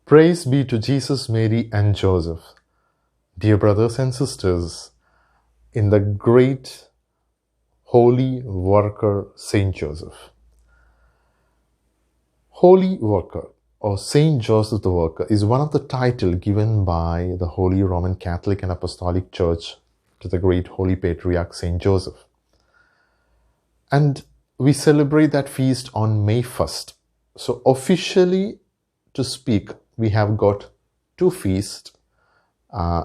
Praise be to Jesus, Mary, and Joseph. Dear brothers and sisters, in the great holy worker Saint Joseph. Holy Worker or Saint Joseph the Worker is one of the titles given by the Holy Roman Catholic and Apostolic Church to the great Holy Patriarch Saint Joseph. And we celebrate that feast on May 1st. So officially to speak, we have got two feasts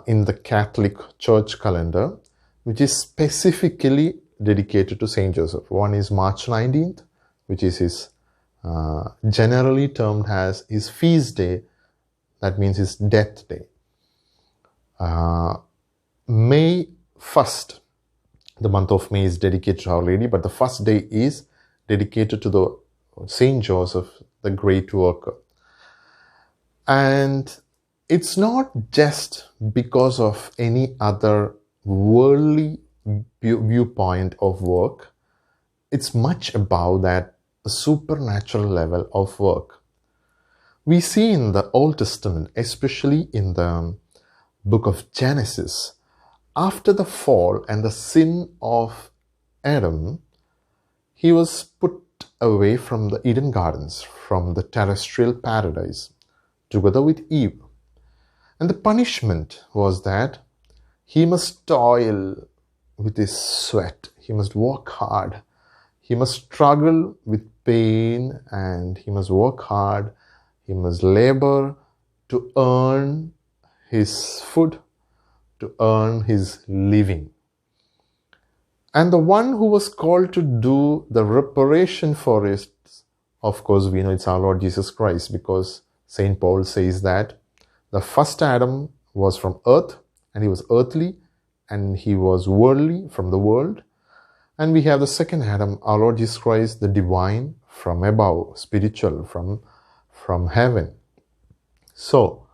in the Catholic Church calendar, which is specifically dedicated to Saint Joseph. One is March 19th, which is his generally termed as his feast day, that means his death day. May 1st, the month of May is dedicated to Our Lady, but the first day is dedicated to the Saint Joseph, the great worker. And it's not just because of any other worldly viewpoint of work. It's much above that supernatural level of work. We see in the Old Testament, especially in the book of Genesis, after the fall and the sin of Adam, he was put away from the Eden Gardens, from the terrestrial paradise, together with Eve. And the punishment was that he must toil with his sweat, he must work hard, he must struggle with pain, and he must work hard, he must labor to earn his food, to earn his living. And the one who was called to do the reparation for it, of course, we know it's our Lord Jesus Christ, because St. Paul says that the first Adam was from earth, and he was earthly, and he was worldly, from the world. And we have the second Adam, our Lord Jesus Christ, the divine, from above, spiritual, from heaven. So,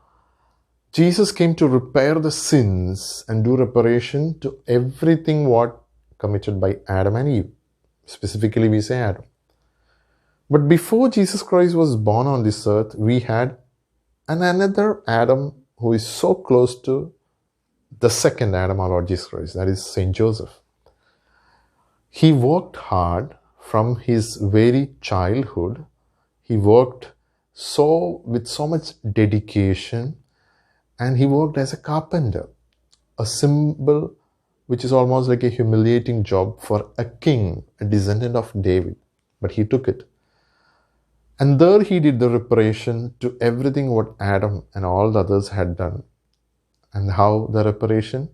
Jesus came to repair the sins and do reparation to everything what committed by Adam and Eve. Specifically, we say Adam. But before Jesus Christ was born on this earth, we had another Adam who is so close to the second Adam, our Lord Jesus Christ, that is Saint Joseph. He worked hard from his very childhood. He worked with so much dedication, and he worked as a carpenter, a symbol which is almost like a humiliating job for a king, a descendant of David. But he took it. And there he did the reparation to everything what Adam and all the others had done. And how the reparation?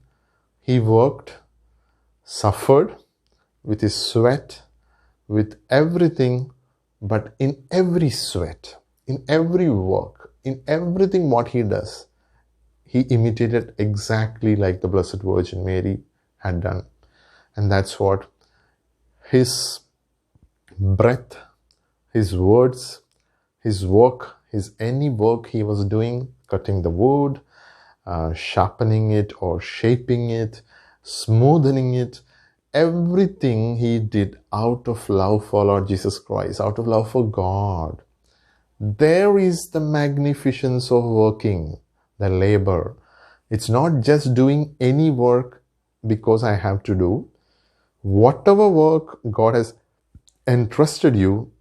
He worked, suffered with his sweat, with everything, but in every sweat, in every work, in everything what he does, he imitated exactly like the Blessed Virgin Mary had done. And that's what his breath, his words, his work, any work he was doing, cutting the wood, sharpening it or shaping it, smoothing it, everything he did out of love for Lord Jesus Christ, out of love for God. There is the magnificence of working, the labor. It's not just doing any work because I have to do. Whatever work God has entrusted you,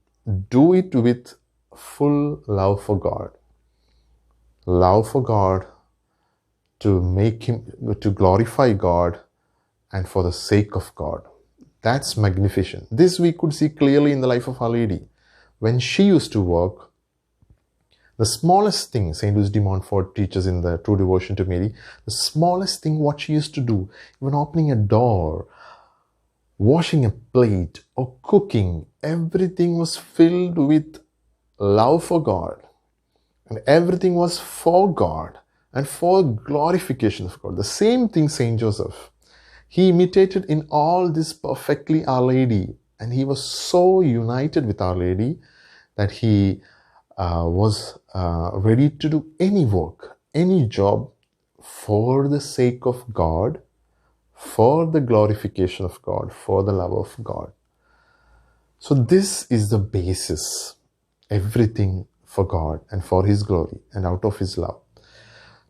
do it with full love for God. Love for God, to glorify God, and for the sake of God. That's magnificent. This we could see clearly in the life of Our Lady. When she used to work, the smallest thing, St. Louis de Montfort teaches in the True Devotion to Mary, the smallest thing what she used to do, even opening a door, washing a plate, or cooking, everything was filled with love for God. And everything was for God and for glorification of God. The same thing St. Joseph. He imitated in all this perfectly Our Lady. And he was so united with Our Lady that he was ready to do any work, any job for the sake of God, for the glorification of God, for the love of God. So this is the basis. Everything for God and for His glory and out of His love.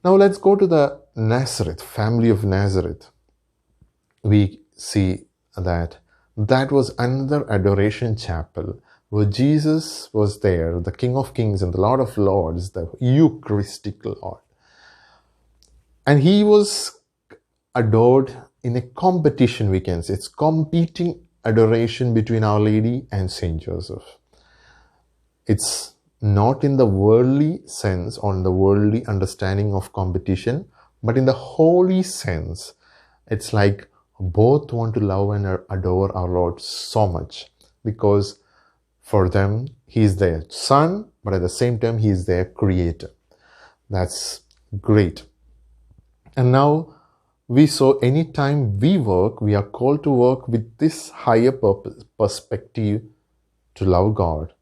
Now let's go to the Nazareth, family of Nazareth. We see that was another adoration chapel where Jesus was there, the King of Kings and the Lord of Lords, the Eucharistic Lord. And He was adored in a competition, we can say. It's competing adoration between Our Lady and Saint Joseph. It's not in the worldly sense or in the worldly understanding of competition, but in the holy sense. It's like both want to love and adore our Lord so much, because for them He is their Son, but at the same time He is their Creator. That's great. And now we saw anytime we work, we are called to work with this higher perspective to love God.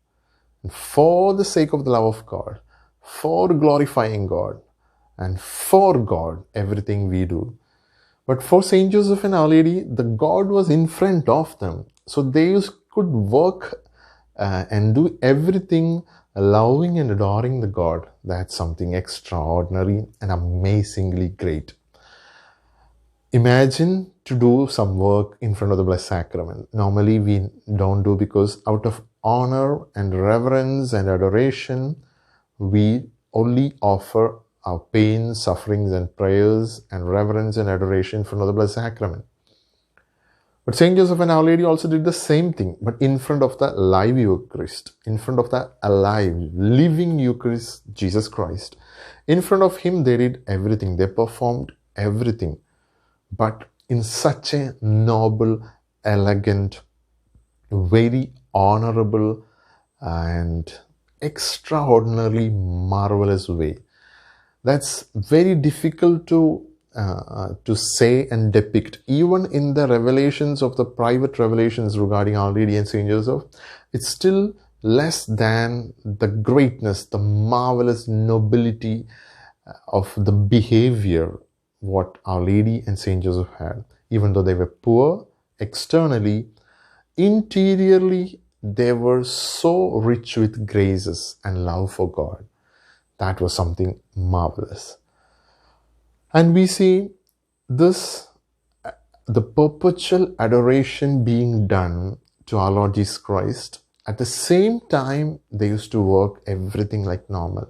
And for the sake of the love of God, for glorifying God, and for God, everything we do. But for Saint Joseph and Our Lady, the God was in front of them. So they could work and do everything loving and adoring the God. That's something extraordinary and amazingly great. Imagine to do some work in front of the Blessed Sacrament. Normally we don't do, because out of honor and reverence and adoration, we only offer our pain, sufferings and prayers and reverence and adoration in front of the Blessed Sacrament. But Saint Joseph and Our Lady also did the same thing, but in front of the live Eucharist, in front of the alive, living Eucharist, Jesus Christ. In front of Him they did everything, they performed everything, but in such a noble, elegant, very honorable and extraordinarily marvelous way. That's very difficult to say and depict. Even in the revelations of the private revelations regarding Our Lady and Saint Joseph, it's still less than the greatness, the marvelous nobility of the behavior what Our Lady and Saint Joseph had. Even though they were poor externally, interiorly they were so rich with graces and love for God. That was something marvelous. And we see this, the perpetual adoration being done to our Lord Jesus Christ. At the same time, they used to work everything like normal.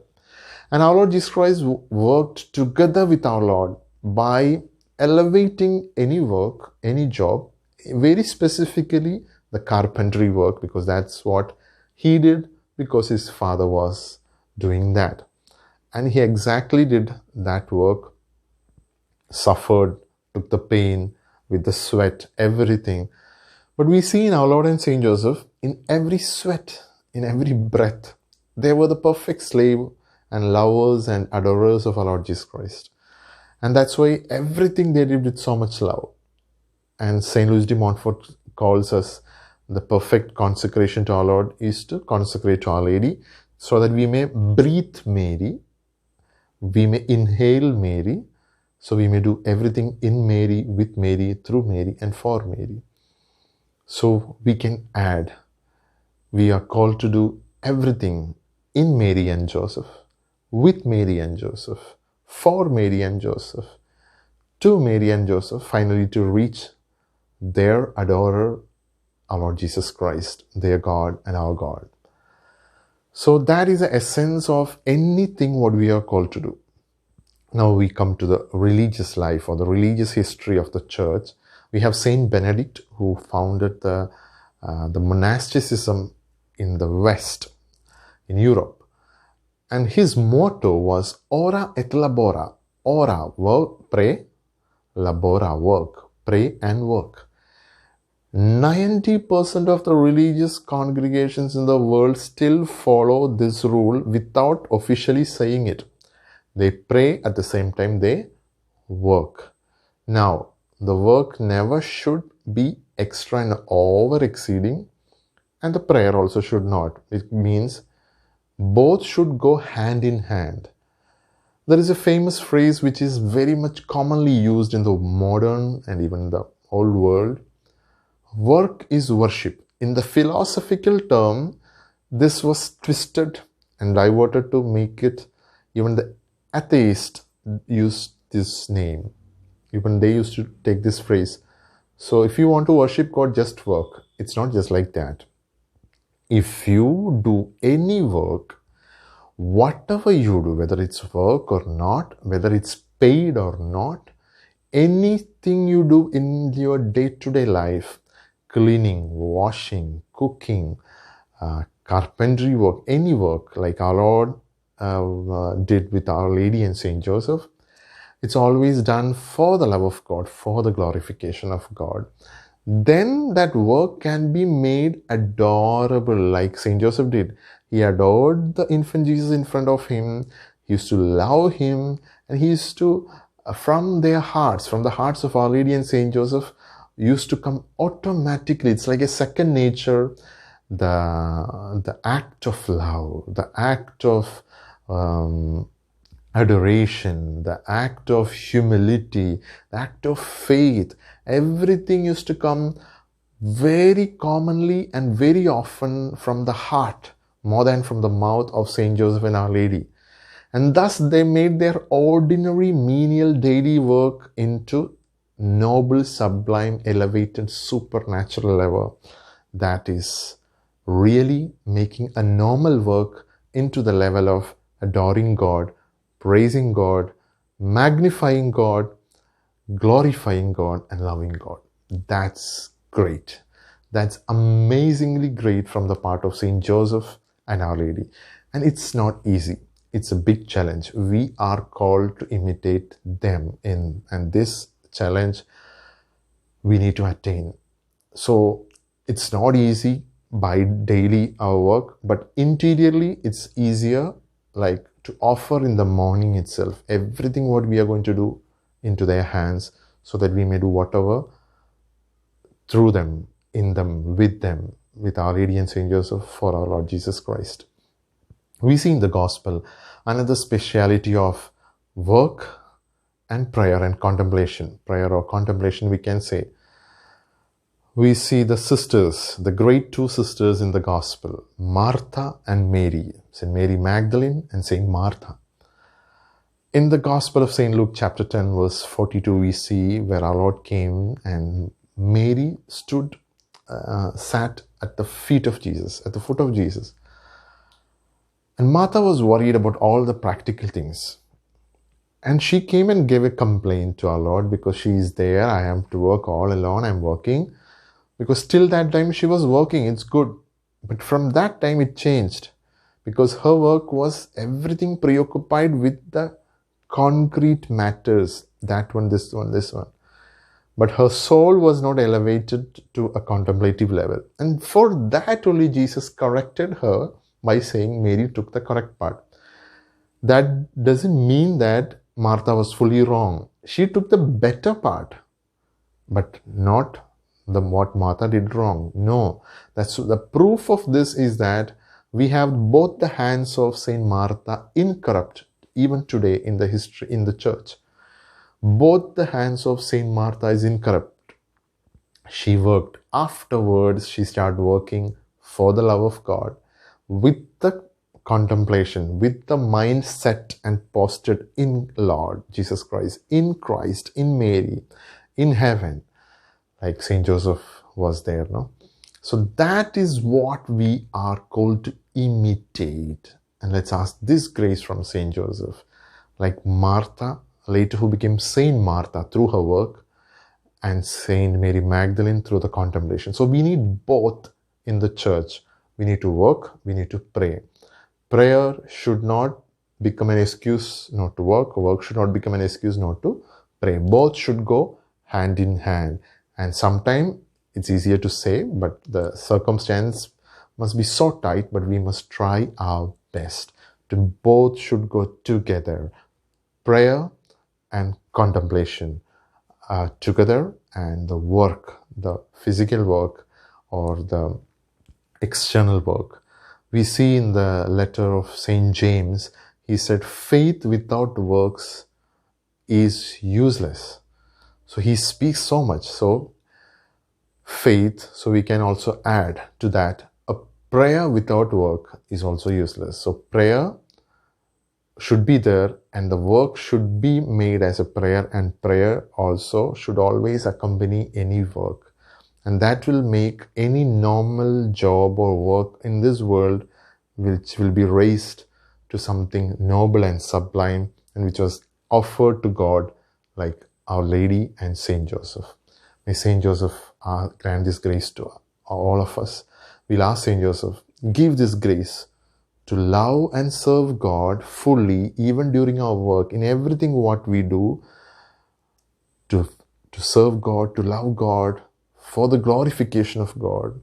And our Lord Jesus Christ worked together with our Lord by elevating any work, any job, very specifically the carpentry work, because that's what He did, because His Father was doing that. And He exactly did that work, suffered, took the pain with the sweat, everything. But we see in our Lord and Saint Joseph, in every sweat, in every breath, they were the perfect slave and lovers and adorers of our Lord Jesus Christ. And that's why everything they did with so much love. And Saint Louis de Montfort calls us the perfect consecration to our Lord is to consecrate to Our Lady, so that we may breathe Mary, we may inhale Mary, so we may do everything in Mary, with Mary, through Mary, and for Mary. So we can add, we are called to do everything in Mary and Joseph, with Mary and Joseph, for Mary and Joseph, to Mary and Joseph, finally to reach their adorer, our Lord Jesus Christ, their God and our God. So that is the essence of anything what we are called to do. Now we come to the religious life or the religious history of the church. We have Saint Benedict, who founded the monasticism in the West, in Europe. And his motto was ora et labora. Ora, work, pray, labora, work, pray and work. 90% of the religious congregations in the world still follow this rule without officially saying it. They pray at the same time they work. Now, the work never should be extra and over exceeding, and the prayer also should not. It means both should go hand in hand. There is a famous phrase which is very much commonly used in the modern and even the old world. Work is worship. In the philosophical term, this was twisted and diverted to make it, even the atheist used this name. Even they used to take this phrase. So if you want to worship God, just work. It's not just like that. If you do any work, whatever you do, whether it's work or not, whether it's paid or not, anything you do in your day-to-day life, cleaning, washing, cooking, carpentry work, any work like our Lord did with Our Lady and Saint Joseph, it's always done for the love of God, for the glorification of God. Then that work can be made adorable, like Saint Joseph did. He adored the infant Jesus in front of him. He used to love him, and he used to, from their hearts, from the hearts of Our Lady and Saint Joseph, used to come automatically. It's like a second nature. The act of love, the act of adoration, the act of humility, the act of faith, everything used to come very commonly and very often from the heart, more than from the mouth of Saint Joseph and Our Lady. And thus they made their ordinary menial daily work into noble, sublime, elevated, supernatural level. That is really making a normal work into the level of adoring God, praising God, magnifying God, glorifying God, and loving God. That's great. That's amazingly great from the part of Saint Joseph and Our Lady. And it's not easy. It's a big challenge. We are called to imitate them in, and this challenge we need to attain. So it's not easy by daily our work, but interiorly it's easier, like to offer in the morning itself everything what we are going to do into their hands, so that we may do whatever through them, in them, with Our Lady and Saint Joseph, for our Lord Jesus Christ. We see in the gospel another speciality of work and prayer and contemplation. Prayer or contemplation, we can say. We see the sisters, the great two sisters in the gospel, Martha and Mary, St. Mary Magdalene and St. Martha. In the Gospel of St. Luke chapter 10 verse 42, we see where our Lord came and Mary sat at the feet of Jesus, at the foot of Jesus. And Martha was worried about all the practical things. And she came and gave a complaint to our Lord, because she is there, I am to work all alone, I am working. Because till that time she was working, it's good. But from that time it changed, because her work was everything preoccupied with the concrete matters, that one, this one, this one. But her soul was not elevated to a contemplative level. And for that only Jesus corrected her by saying Mary took the correct part. That doesn't mean that Martha was fully wrong. She took the better part, but not what Martha did wrong. No, that's the proof of this is that we have both the hands of Saint Martha incorrupt, even today in the history, in the church. Both the hands of Saint Martha is incorrupt. She worked. Afterwards, she started working for the love of God, with the contemplation, with the mind set and posted in Lord Jesus Christ, in Mary, in heaven, like Saint Joseph was there, no? So that is what we are called to imitate. And let's ask this grace from Saint Joseph, like Martha, later who became Saint Martha through her work, and Saint Mary Magdalene through the contemplation. So we need both in the church. We need to work, we need to pray. Prayer should not become an excuse not to work. Work should not become an excuse not to pray. Both should go hand in hand. And sometimes it's easier to say, but the circumstance must be so tight, but we must try our best to both should go together. Prayer and contemplation together, and the work, the physical work or the external work. We see in the letter of St. James, he said, faith without works is useless. So he speaks so much. So faith, so we can also add to that a prayer without work is also useless. So prayer should be there, and the work should be made as a prayer, and prayer also should always accompany any work. And that will make any normal job or work in this world, which will be raised to something noble and sublime, and which was offered to God, like Our Lady and Saint Joseph. May Saint Joseph grant this grace to all of us. We'll ask Saint Joseph, give this grace to love and serve God fully, even during our work, in everything what we do, to serve God, to love God, for the glorification of God,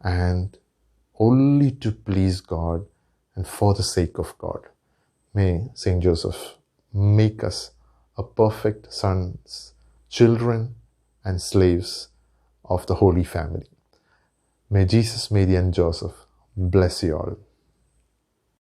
and only to please God and for the sake of God. May Saint Joseph make us a perfect sons, children, and slaves of the Holy Family. May Jesus, Mary, and Joseph bless you all.